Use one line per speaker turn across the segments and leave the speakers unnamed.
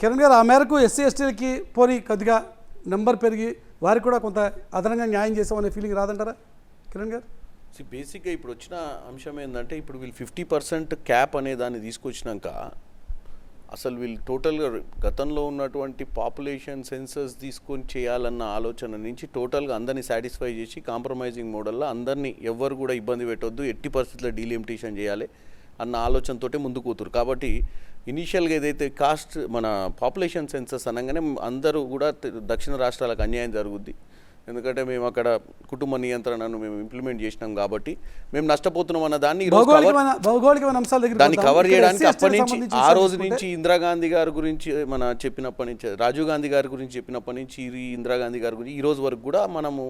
కిరణ్ గారు, ఆ మేరకు ఎస్సీ ఎస్టీలకి పోనీ కొద్దిగా నెంబర్ పెరిగి వారికి కూడా కొంత అదనంగా న్యాయం చేసామనే ఫీలింగ్ రాదంటారా కిరణ్ గారు?
బేసిక్గా ఇప్పుడు వచ్చిన అంశం ఏంటంటే, ఇప్పుడు వీళ్ళు 50% క్యాప్ అనే దాన్ని తీసుకొచ్చినాక అసలు వీళ్ళు టోటల్గా గతంలో ఉన్నటువంటి పాపులేషన్ సెన్సస్ తీసుకొని చేయాలన్న ఆలోచన నుంచి టోటల్గా అందరినీ సాటిస్ఫై చేసి కాంప్రమైజింగ్ మోడల్లో అందరినీ ఎవ్వరు కూడా ఇబ్బంది పెట్టొద్దు, ఎట్టి పరిస్థితుల్లో డీలిమిటేషన్ చేయాలి అన్న ఆలోచనతోటే ముందుకు పోతున్నారు. కాబట్టి ఇనీషియల్గా ఏదైతే కాస్ట్ మన పాపులేషన్ సెన్సస్ అనగానే అందరూ కూడా దక్షిణ రాష్ట్రాలకు అన్యాయం జరుగుద్ది. ఎందుకంటే మేము అక్కడ కుటుంబ నియంత్రణను మేము ఇంప్లిమెంట్ చేసినాం కాబట్టి మేము నష్టపోతున్నాం అన్న దాన్ని దాన్ని కవర్ చేయడానికి అప్పటి నుంచి ఆ రోజు నుంచి ఇందిరాగాంధీ గారి గురించి చెప్పినప్పటి నుంచి, రాజీవ్ గాంధీ గారి గురించి చెప్పినప్పటి నుంచి ఇందిరాగాంధీ గారి గురించి ఈ రోజు వరకు కూడా మనము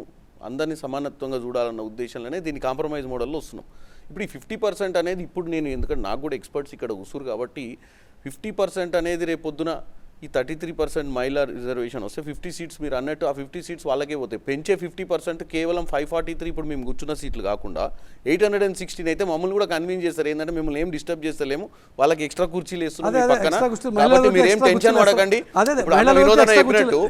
అందరినీ సమానత్వంగా చూడాలన్న ఉద్దేశంలోనే దీన్ని కాంప్రమైజ్ మోడల్లో వస్తున్నాం. ఇప్పుడు ఈ 50% అనేది ఇప్పుడు నేను, ఎందుకంటే నాకు కూడా ఎక్స్పర్ట్స్ ఇక్కడ ఉసురు కాబట్టి 50% అనేది రేపొద్దున ఈ 33% మహిళా రిజర్వేషన్ వస్తే 50 సీట్స్ మీరు అన్నట్టు ఆ 50 సీట్స్ వాళ్ళకే పోతాయి. పెంచే 50% కేవలం 543 ఇప్పుడు మేము కూర్చున్న సీట్లు కాకుండా 816 అయితే మమ్మల్ని కూడా కన్విన్స్ చేస్తారు. ఏంటంటే మిమ్మల్ని ఏం డిస్టర్బ్ చేస్తలేము, వాళ్ళకి ఎక్స్ట్రా కుర్చీలు వేస్తున్నాం పక్కన, కాబట్టి మీరేం టెన్షన్ పడకండి. ఇప్పుడు వినోదన చెప్పినట్టు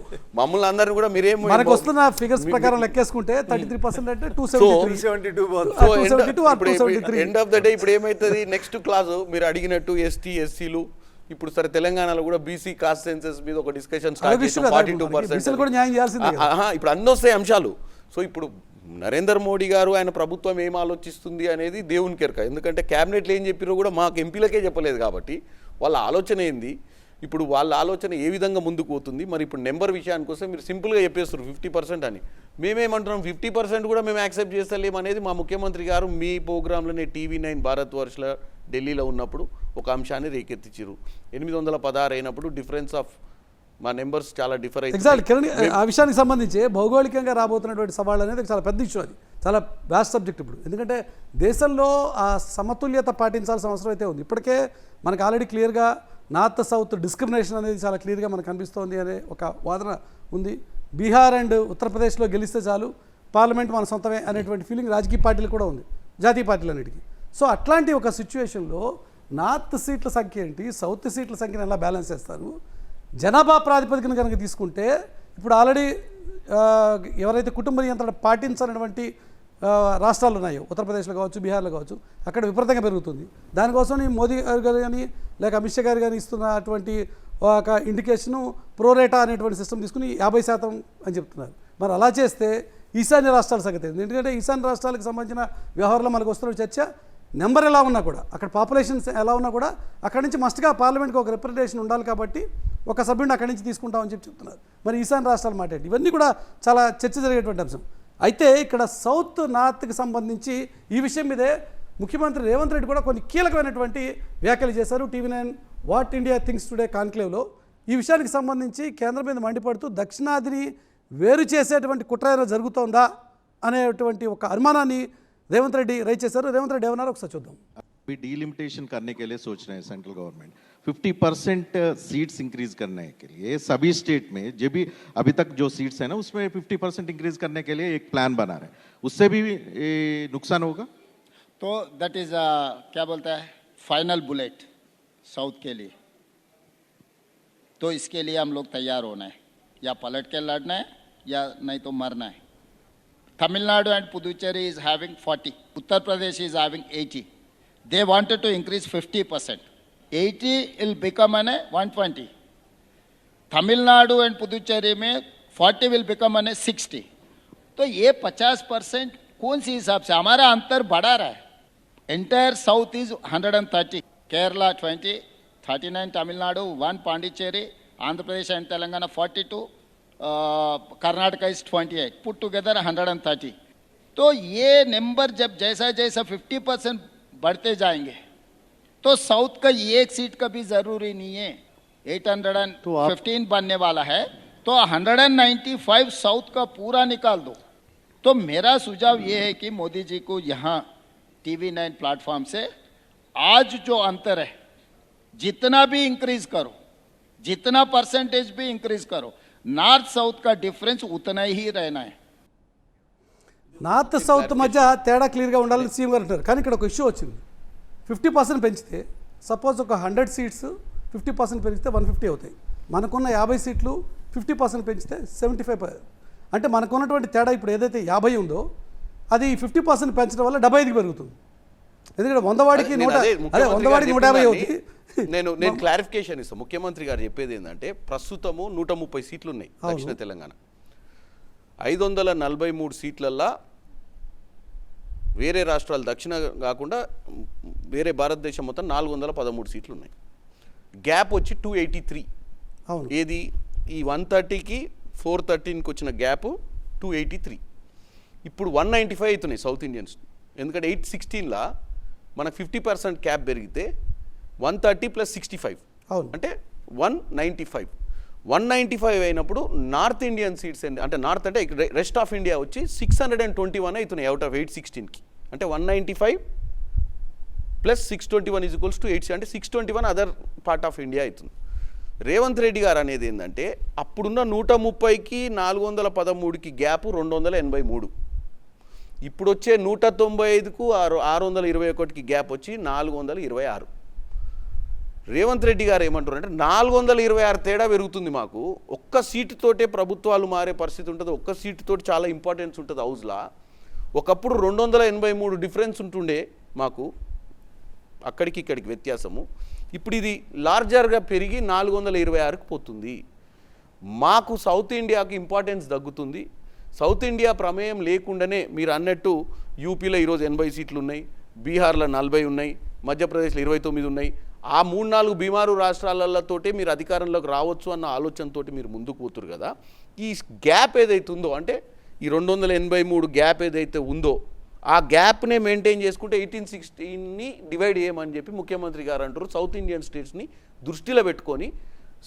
మమ్మల్ని అందరినీ కూడా మీరేం
మనకు వస్తున్న ఫిగర్స్ ప్రకారం లెక్కేసుకుంటే 33% అంటే 272
ఎండ్ ఆఫ్ ద డే ఇప్పుడు ఏమవుతుంది, నెక్స్ట్ క్లాస్ మీరు అడిగినట్టు ఎస్టీ ఎస్సీలు ఇప్పుడు సరే తెలంగాణలో కూడా బీసీ కాస్ట్ సెన్సెస్ మీద ఒక డిస్కషన్ స్టార్ట్ చేసాం. 42% ఇప్పుడు అన్నీ వస్తాయి అంశాలు. సో ఇప్పుడు నరేంద్ర మోడీ గారు ఆయన ప్రభుత్వం ఏం ఆలోచిస్తుంది అనేది దేవునికి ఎరక. ఎందుకంటే క్యాబినెట్లో ఏం చెప్పారో కూడా మాకు ఎంపీలకే చెప్పలేదు కాబట్టి వాళ్ళ ఆలోచన ఏంది, ఇప్పుడు వాళ్ళ ఆలోచన ఏ విధంగా ముందుకు పోతుంది. మరి ఇప్పుడు నెంబర్ విషయానికి వస్తే మీరు సింపుల్గా చెప్పేస్తారు 50% అని. మేమేమంటున్నాం 50% కూడా మేము యాక్సెప్ట్ చేస్తలేము అనేది మా ముఖ్యమంత్రి గారు మీ ప్రోగ్రాంలోనే TV9 భారత్ వర్ష్లో ఢిల్లీలో ఉన్నప్పుడు ఒక అంశాన్ని రేకెత్తించారు. 816 అయినప్పుడు డిఫరెన్స్ ఆఫ్ మా నెంబర్స్ చాలా డిఫర్ అయితే
ఎగ్జాక్ట్ కిరణ్, ఆ విషయానికి సంబంధించి భౌగోళికంగా రాబోతున్నటువంటి సవాళ్ళు అనేది చాలా పెద్ద ఇష్యూ, అది చాలా వ్యాస్ట్ సబ్జెక్ట్. ఇప్పుడు ఎందుకంటే దేశంలో ఆ సమతుల్యత పాటించాల్సిన అవసరం అయితే ఉంది. ఇప్పటికే మనకు ఆల్రెడీ క్లియర్గా నార్త్ సౌత్ డిస్క్రిమినేషన్ అనేది చాలా క్లియర్గా మనకు కనిపిస్తోంది అనే ఒక వాదన ఉంది. బీహార్ అండ్ ఉత్తరప్రదేశ్లో గెలిస్తే చాలు పార్లమెంట్ మన సొంతమే అనేటువంటి ఫీలింగ్ రాజకీయ పార్టీలు కూడా ఉంది, జాతీయ పార్టీలన్నిటికీ. సో అట్లాంటి ఒక సిచ్యువేషన్లో నార్త్ సీట్ల సంఖ్య ఏంటి, సౌత్ సీట్ల సంఖ్యను ఎలా బ్యాలెన్స్ చేస్తారు? జనాభా ప్రాతిపదికన కనుక తీసుకుంటే ఇప్పుడు ఆల్రెడీ ఎవరైతే కుటుంబ నియంత్రణ పాటించనటువంటి రాష్ట్రాలు ఉన్నాయో, ఉత్తరప్రదేశ్లో కావచ్చు, బీహార్లో కావచ్చు, అక్కడ విపరీతంగా పెరుగుతుంది. దానికోసం మోదీ గారు కానీ లేక అమిత్ షా గారు కానీ ఇస్తున్నటువంటి ఒక ఇండికేషను ప్రోరేటా అనేటువంటి సిస్టమ్ తీసుకుని 50% అని చెప్తున్నారు. మరి అలా చేస్తే ఈశాన్య రాష్ట్రాల సంగతి ఏంటి? ఎందుకంటే ఈశాన్య రాష్ట్రాలకు సంబంధించిన వ్యవహారంలో మనకు వస్తున్న చర్చ నెంబర్ ఎలా ఉన్నా కూడా, అక్కడ పాపులేషన్స్ ఎలా ఉన్నా కూడా అక్కడి నుంచి మస్ట్గా పార్లమెంట్కి ఒక రిప్రజెంటేషన్ ఉండాలి కాబట్టి ఒక సభ్యుడిని అక్కడి నుంచి తీసుకుంటామని చెప్తున్నారు. మరి ఈశాన్య రాష్ట్రాలు మాట్లాడి ఇవన్నీ కూడా చాలా చర్చ జరిగేటువంటి అంశం. అయితే ఇక్కడ సౌత్ నార్త్కి సంబంధించి ఈ విషయం మీదే ముఖ్యమంత్రి రేవంత్ రెడ్డి కూడా కొన్ని కీలకమైనటువంటి వ్యాఖ్యలు చేశారు. TV9 what India thinks today కాన్క్లేవ్లో ఈ విషయానికి సంబంధించి కేంద్రం మీద మండిపడుతూ దక్షిణాదిని వేరు చేసేటువంటి కుట్ర జరుగుతోందా అనేటువంటి ఒక అనుమానాన్ని रेवंत रेड्डी రైజ్ చేశారు. రేవంత్ రెడ్డి ఏమన్నారో ఒకసారి చూద్దాం.
भी डिलिमिटेशन करने के लिए सोच रहे हैं सेंट्रल गवर्नमेंट, 50% सीट्स इंक्रीज करने के लिए सभी स्टेट में जो भी अभी तक जो सीट्स है ना उसमें 50% इंक्रीज करने के लिए एक प्लान बना रहे हैं. उससे भी नुकसान होगा
तो दैट इज क्या बोलता है फाइनल बुलेट साउथ के लिए. तो इसके लिए हम लोग तैयार होना है, या पलट के लड़ना है या नहीं तो मरना है. Tamil Nadu and Puducherry is having 40. Uttar Pradesh is having 80. They wanted to increase 50%. 80 will become 120. Tamil Nadu and Puducherry में 40 will become 60. तो ये 50% कौन सी हिसाब से हमारा अंतर बढ़ा रहा है. Entire South is 130. Kerala 20, 39 Tamil Nadu, 1 Pondicherry, Andhra Pradesh and Telangana 42. Karnataka is 28, put together 130. तो ये नंबर जब जैसा जैसा 50% बढ़ते जाएंगे तो साउथ का एक सीट का भी जरूरी नहीं है. 815 बनने वाला है तो 195 साउथ का पूरा निकाल दो. तो मेरा सुझाव ये है कि मोदी जी को यहाँ TV9 प्लेटफॉर्म से आज जो अंतर है जितना भी इंक्रीज करो, जितना परसेंटेज भी इंक्रीज करो, నార్త్ సౌత్ కా డిఫరెన్స్ ఉతనా హీ रहना है.
నార్త్ సౌత్ మధ్య తేడా క్లియర్గా ఉండాలని సీఎం గారు అంటారు. కానీ ఇక్కడ ఒక ఇష్యూ వచ్చింది. 50% పెంచితే సపోజ్ ఒక 100 సీట్స్ 50% పెంచితే 150 అవుతాయి. మనకున్న 50 సీట్లు 50% పెంచితే 75, అంటే మనకున్నటువంటి తేడా ఇప్పుడు ఏదైతే 50 ఉందో అది 50% పెంచడం వల్ల 75కి పెరుగుతుంది. ఎందుకంటే 100 వాడికి 100, అదే 100 వాడికి 150 అవుతుంది.
నేను క్లారిఫికేషన్ ఇస్తాను. ముఖ్యమంత్రి గారు చెప్పేది ఏంటంటే ప్రస్తుతము 130 సీట్లు ఉన్నాయి దక్షిణ తెలంగాణ. 543 సీట్లల్లా వేరే రాష్ట్రాలు దక్షిణ కాకుండా వేరే భారతదేశం మొత్తం 413 సీట్లు ఉన్నాయి. గ్యాప్ వచ్చి 283.
అవును.
ఏది ఈ 130కి 413కి వచ్చిన గ్యాప్ 283. ఇప్పుడు 195 అవుతున్నాయి సౌత్ ఇండియన్స్. ఎందుకంటే 816లా మనకు 50% క్యాప్ పెరిగితే 130 + 65
అవును.
అంటే 195 అయినప్పుడు నార్త్ ఇండియన్ సీట్స్ అంటే నార్త్ అంటే రెస్ట్ ఆఫ్ ఇండియా వచ్చి 621 అవుతున్నాయి అవుట్ ఆఫ్ 816కి. అంటే 195 + 621 = 8, అంటే 621 అదర్ పార్ట్ ఆఫ్ ఇండియా అవుతుంది. రేవంత్ రెడ్డి గారు అనేది ఏంటంటే అప్పుడున్న 130కి 413కి గ్యాప్ 283. ఇప్పుడు వచ్చే 195కు 621కి గ్యాప్ వచ్చి 426. రేవంత్ రెడ్డి గారు ఏమంటారు అంటే 426 తేడా పెరుగుతుంది మాకు. ఒక్క సీటుతోటే ప్రభుత్వాలు మారే పరిస్థితి ఉంటుంది. ఒక్క సీటుతోటి చాలా ఇంపార్టెన్స్ ఉంటుంది హౌస్లా. ఒకప్పుడు 283 డిఫరెన్స్ ఉంటుండే మాకు, అక్కడికి ఇక్కడికి వ్యత్యాసము. ఇప్పుడు ఇది లార్జర్గా పెరిగి 426కి పోతుంది. మాకు సౌత్ ఇండియాకి ఇంపార్టెన్స్ తగ్గుతుంది. సౌత్ ఇండియా ప్రమేయం లేకుండానే మీరు అన్నట్టు యూపీలో ఈరోజు 80 సీట్లు ఉన్నాయి, బీహార్లో 40 ఉన్నాయి, మధ్యప్రదేశ్లో 29 ఉన్నాయి. ఆ 3-4 బీమారు రాష్ట్రాలతోటే మీరు అధికారంలోకి రావచ్చు అన్న ఆలోచనతో మీరు ముందుకు పోతురు కదా. ఈ గ్యాప్ ఏదైతే ఉందో అంటే ఈ 283 గ్యాప్ ఏదైతే ఉందో ఆ గ్యాప్నే మెయింటైన్ చేసుకుంటే 1816ని డివైడ్ చేయమని చెప్పి ముఖ్యమంత్రి గారు అంటారు. సౌత్ ఇండియన్ స్టేట్స్ని దృష్టిలో పెట్టుకొని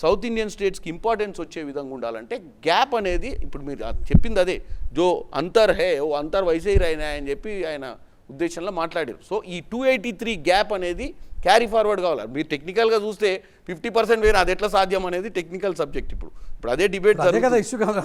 సౌత్ ఇండియన్ స్టేట్స్కి ఇంపార్టెన్స్ వచ్చే విధంగా ఉండాలంటే గ్యాప్ అనేది ఇప్పుడు మీరు చెప్పింది అదే జో అంతర్ హే ఓ అంతర్ వైసే రైనా అని చెప్పి ఆయన ఉద్దేశంలో మాట్లాడారు. సో ఈ 283 గ్యాప్ అనేది క్యారీ ఫార్వర్డ్ కావాలి. మీరు టెక్నికల్గా చూస్తే 50% వేరే అది ఎట్లా సాధ్యం అనేది టెక్నికల్ సబ్జెక్ట్. ఇప్పుడు అదే డిబేట్
అదే కదా ఇష్యూ కదా.